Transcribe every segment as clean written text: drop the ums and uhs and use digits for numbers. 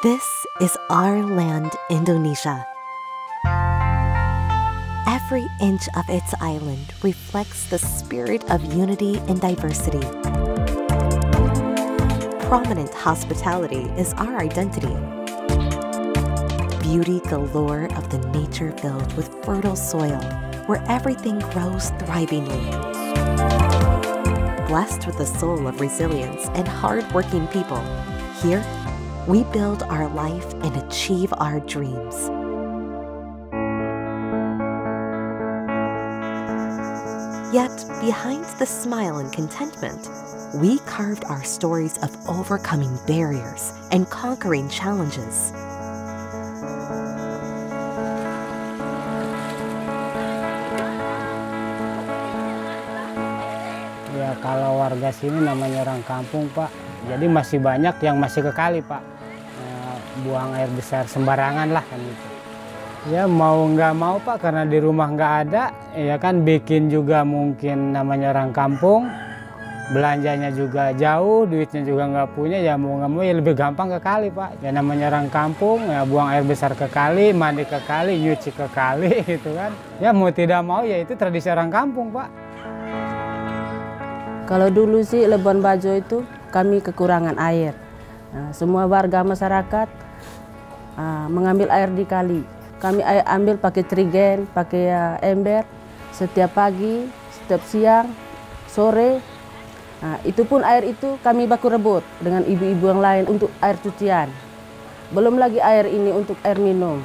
This is our land, Indonesia. Every inch of its island reflects the spirit of unity and diversity. Prominent hospitality is our identity. Beauty galore of the nature filled with fertile soil where everything grows thrivingly. Blessed with the soul of resilience and hard-working people, here we build our life and achieve our dreams. Yet, behind the smile and contentment, we carved our stories of overcoming barriers and conquering challenges. Ya, kalau warga sini namanya orang kampung, Pak. Jadi masih banyak yang masih ke kali, Pak. Buang air besar sembarangan lah kan gitu. Ya mau nggak mau Pak, karena di rumah nggak ada, ya kan bikin juga mungkin namanya orang kampung, belanjanya juga jauh, duitnya juga nggak punya, ya mau nggak mau ya lebih gampang ke kali Pak. Ya namanya orang kampung, ya buang air besar ke kali, mandi ke kali, nyuci ke kali gitu kan. Ya mau tidak mau ya itu tradisi orang kampung Pak. Kalau dulu sih Labuan Bajo itu kami kekurangan air. Nah, semua warga masyarakat mengambil air di kali. Kami ambil pakai trigen, pakai ember, setiap pagi, setiap siang, sore. Nah, itu pun air itu kami baku rebut dengan ibu-ibu yang lain untuk air cucian. Belum lagi air ini untuk air minum.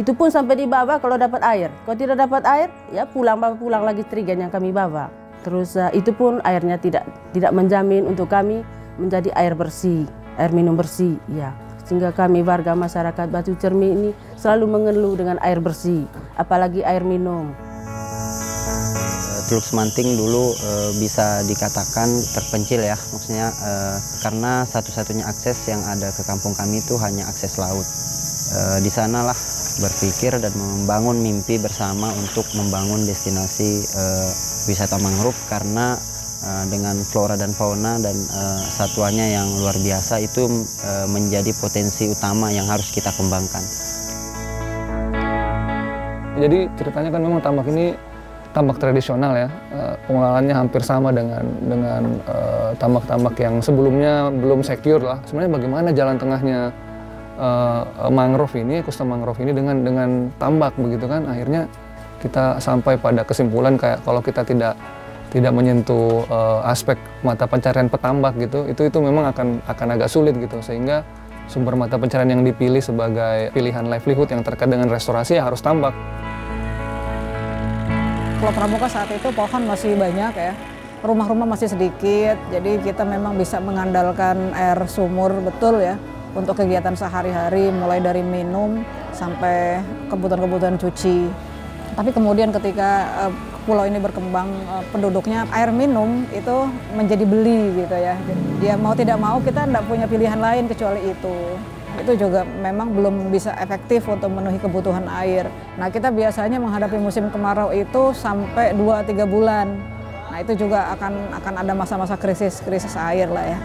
Itu pun sampai di bawah kalau dapat air. Kalau tidak dapat air, ya pulang lagi trigen yang kami bawa. Terus itu pun airnya tidak menjamin untuk kami menjadi air bersih, air minum bersih, ya. Sehingga kami warga masyarakat Batu Cermin ini selalu mengeluh dengan air bersih, apalagi air minum. Teluk Semanting dulu bisa dikatakan terpencil ya, maksudnya karena satu-satunya akses yang ada ke kampung kami itu hanya akses laut. Di sanalah berpikir dan membangun mimpi bersama untuk membangun destinasi wisata mangrove, karena dengan flora dan fauna dan satuannya yang luar biasa itu menjadi potensi utama yang harus kita kembangkan. Jadi ceritanya kan memang tambak ini tambak tradisional ya, pengelolaannya hampir sama dengan tambak-tambak yang sebelumnya belum secure lah. Sebenarnya bagaimana jalan tengahnya mangrove ini, ekosistem mangrove ini dengan tambak begitu kan? Akhirnya kita sampai pada kesimpulan kayak kalau kita tidak menyentuh aspek mata pencarian petambak gitu, itu memang akan agak sulit gitu, sehingga sumber mata pencarian yang dipilih sebagai pilihan livelihood yang terkait dengan restorasi ya harus tambak. Pulau Pramuka saat itu pohon masih banyak ya, rumah-rumah masih sedikit, jadi kita memang bisa mengandalkan air sumur betul ya untuk kegiatan sehari-hari, mulai dari minum sampai kebutuhan-kebutuhan cuci. Tapi kemudian ketika pulau ini berkembang, penduduknya air minum itu menjadi beli gitu ya. Dia mau tidak mau kita tidak punya pilihan lain kecuali itu. Itu juga memang belum bisa efektif untuk memenuhi kebutuhan air. Nah, kita biasanya menghadapi musim kemarau itu sampai 2-3 bulan. Nah, itu juga akan ada masa-masa krisis air lah ya.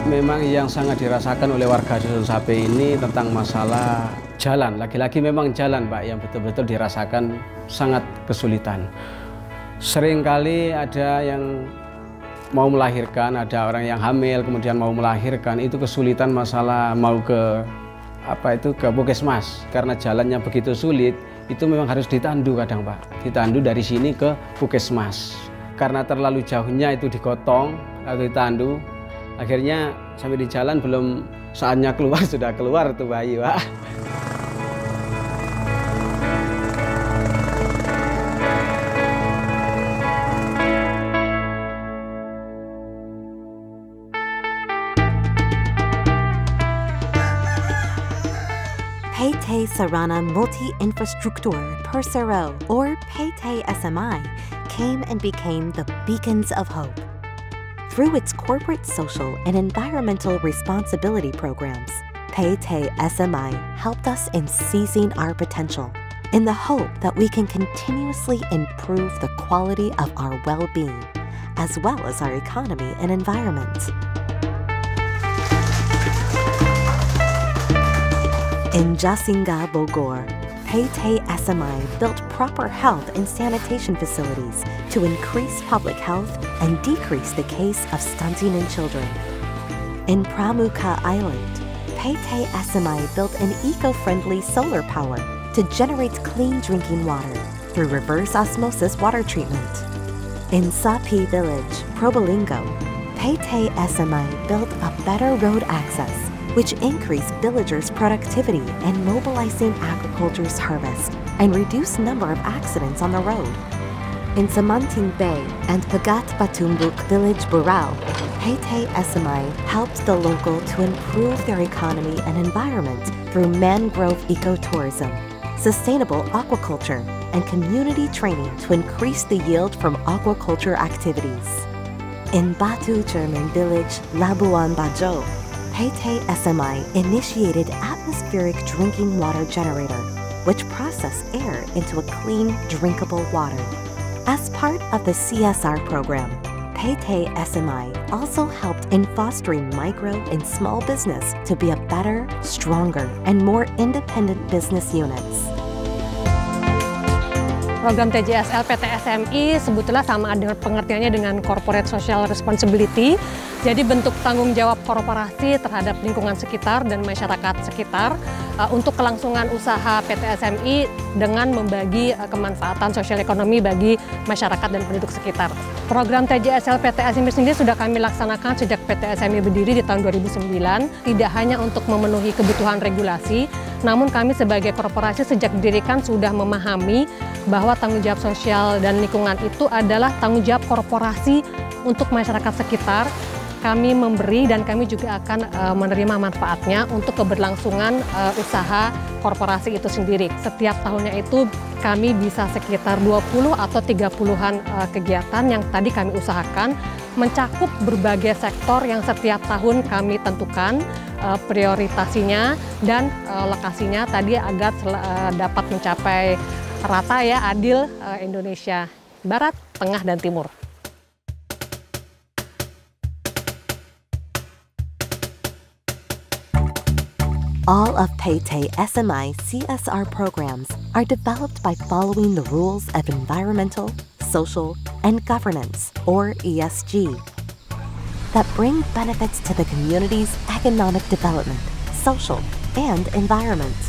Memang yang sangat dirasakan oleh warga Dusun Sape ini tentang masalah jalan. Lagi-lagi memang jalan Pak yang betul-betul dirasakan sangat kesulitan. Seringkali ada yang mau melahirkan, ada orang yang hamil kemudian mau melahirkan, itu kesulitan masalah mau ke puskesmas. Karena jalannya begitu sulit, itu memang harus ditandu kadang Pak. Ditandu dari sini ke puskesmas. Karena terlalu jauhnya itu digotong atau ditandu, akhirnya sampai di jalan belum saatnya keluar sudah keluar tuh bayi Pak. PT Sarana Multi-Infrastruktur Persero, or PT SMI, came and became the beacons of hope. Through its corporate social and environmental responsibility programs, PT SMI helped us in seizing our potential, in the hope that we can continuously improve the quality of our well-being, as well as our economy and environment. In Jasinga, Bogor, PT SMI built proper health and sanitation facilities to increase public health and decrease the case of stunting in children. In Pramuka Island, PT SMI built an eco-friendly solar power to generate clean drinking water through reverse osmosis water treatment. In Sapi Village, Probolinggo, PT SMI built a better road access, which increased villagers' productivity and mobilizing agriculture's harvest and reduced number of accidents on the road. In Samanting Bay and Pagat Batumbuk Village Burao, PT SMI helped the local to improve their economy and environment through mangrove ecotourism, sustainable aquaculture, and community training to increase the yield from aquaculture activities. In Batu German village Labuan Bajo, PT SMI initiated atmospheric drinking water generator, which processed air into a clean, drinkable water. As part of the CSR program, PT SMI also helped in fostering micro and small business to be a better, stronger, and more independent business units. Program TJSL PT SMI sebetulnya sama ada pengertiannya dengan Corporate Social Responsibility. Jadi bentuk tanggung jawab korporasi terhadap lingkungan sekitar dan masyarakat sekitar untuk kelangsungan usaha PT SMI dengan membagi kemanfaatan sosial ekonomi bagi masyarakat dan penduduk sekitar. Program TJSL PT SMI sendiri sudah kami laksanakan sejak PT SMI berdiri di tahun 2009, tidak hanya untuk memenuhi kebutuhan regulasi, namun kami sebagai korporasi sejak didirikan sudah memahami bahwa tanggung jawab sosial dan lingkungan itu adalah tanggung jawab korporasi untuk masyarakat sekitar. Kami memberi dan kami juga akan menerima manfaatnya untuk keberlangsungan usaha korporasi itu sendiri. Setiap tahunnya itu kami bisa sekitar 20 atau 30-an kegiatan yang tadi kami usahakan, mencakup berbagai sektor yang setiap tahun kami tentukan prioritasinya dan lokasinya tadi agar dapat mencapai rata ya, adil Indonesia Barat, Tengah, dan Timur. All of PT SMI CSR programs are developed by following the rules of environmental, social, and governance, or ESG, that bring benefits to the community's economic development, social, and environment.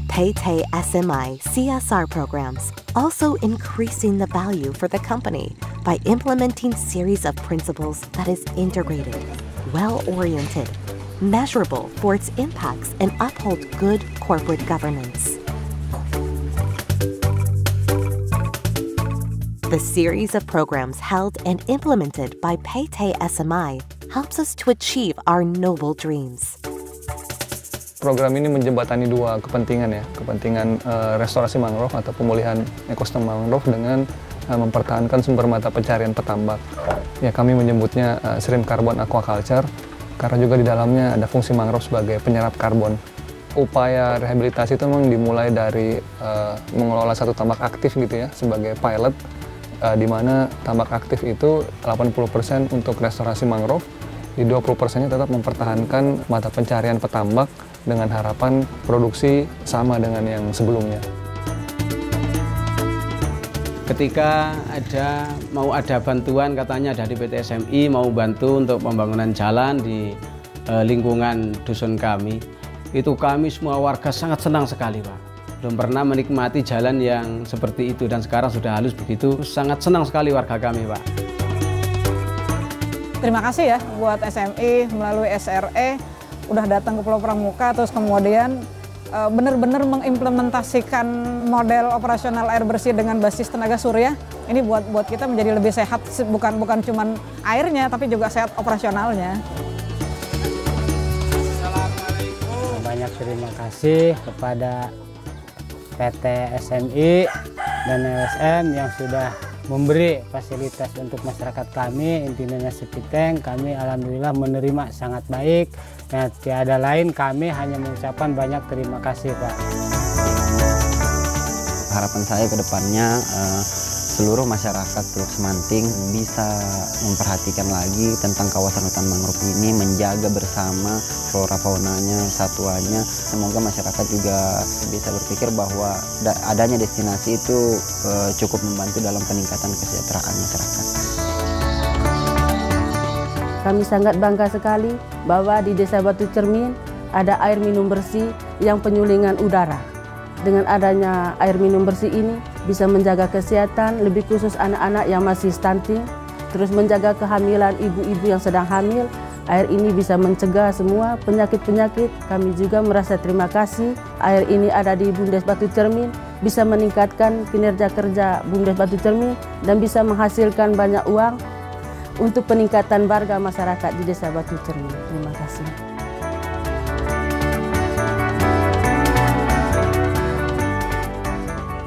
PT SMI CSR programs also increasing the value for the company by implementing series of principles that is integrated, well-oriented, measurable for its impacts, and uphold good corporate governance. The series of programs held and implemented by PT SMI helps us to achieve our noble dreams. Program ini menjembatani dua kepentingan ya, kepentingan restorasi mangrove atau pemulihan ekosistem mangrove dengan mempertahankan sumber mata pencarian petambak. Ya, kami menyebutnya shrimp carbon aquaculture karena juga di dalamnya ada fungsi mangrove sebagai penyerap karbon. Upaya rehabilitasi itu memang dimulai dari mengelola satu tambak aktif gitu ya sebagai pilot, di mana tambak aktif itu 80% untuk restorasi mangrove, di 20%-nya tetap mempertahankan mata pencarian petambak dengan harapan produksi sama dengan yang sebelumnya. Ketika mau ada bantuan katanya dari PT SMI mau bantu untuk pembangunan jalan di lingkungan dusun kami, itu kami semua warga sangat senang sekali Pak. Belum pernah menikmati jalan yang seperti itu dan sekarang sudah halus begitu, sangat senang sekali warga kami Pak. Terima kasih ya buat SMI melalui SRE udah datang ke Pulau Pramuka, terus kemudian benar-benar mengimplementasikan model operasional air bersih dengan basis tenaga surya. Ini buat kita menjadi lebih sehat, bukan cuma airnya, tapi juga sehat operasionalnya. Banyak terima kasih kepada PT SMI dan LSM yang sudah memberi fasilitas untuk masyarakat kami, intinya sepi tank. Kami alhamdulillah menerima sangat baik. Nah, tiada lain kami hanya mengucapkan banyak terima kasih Pak. Harapan saya ke depannya seluruh masyarakat Teluk Semanting bisa memperhatikan lagi tentang kawasan hutan mangrove ini, menjaga bersama flora faunanya, satwanya. Semoga masyarakat juga bisa berpikir bahwa adanya destinasi itu cukup membantu dalam peningkatan kesejahteraan masyarakat. Kami sangat bangga sekali bahwa di Desa Batu Cermin ada air minum bersih yang penyulingan udara. Dengan adanya air minum bersih ini bisa menjaga kesehatan, lebih khusus anak-anak yang masih stunting, terus menjaga kehamilan ibu-ibu yang sedang hamil. Air ini bisa mencegah semua penyakit-penyakit. Kami juga merasa terima kasih air ini ada di Bumdes Batu Cermin, bisa meningkatkan kinerja kerja Bumdes Batu Cermin dan bisa menghasilkan banyak uang untuk peningkatan warga masyarakat di Desa Batu Cermin. Terima kasih.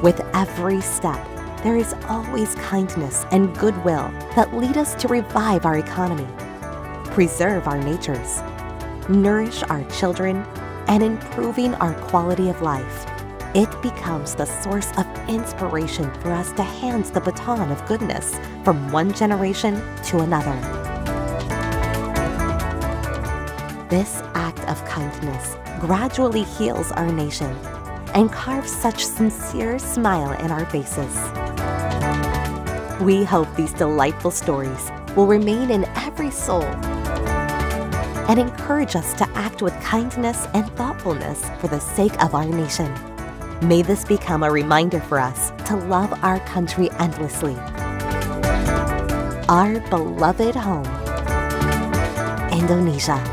With every step, there is always kindness and goodwill that lead us to revive our economy, preserve our natures, nourish our children, and improving our quality of life. It becomes the source of inspiration for us to hand the baton of goodness from one generation to another. This act of kindness gradually heals our nation and carves such sincere smile in our faces. We hope these delightful stories will remain in every soul and encourage us to act with kindness and thoughtfulness for the sake of our nation. May this become a reminder for us to love our country endlessly. Our beloved home, Indonesia.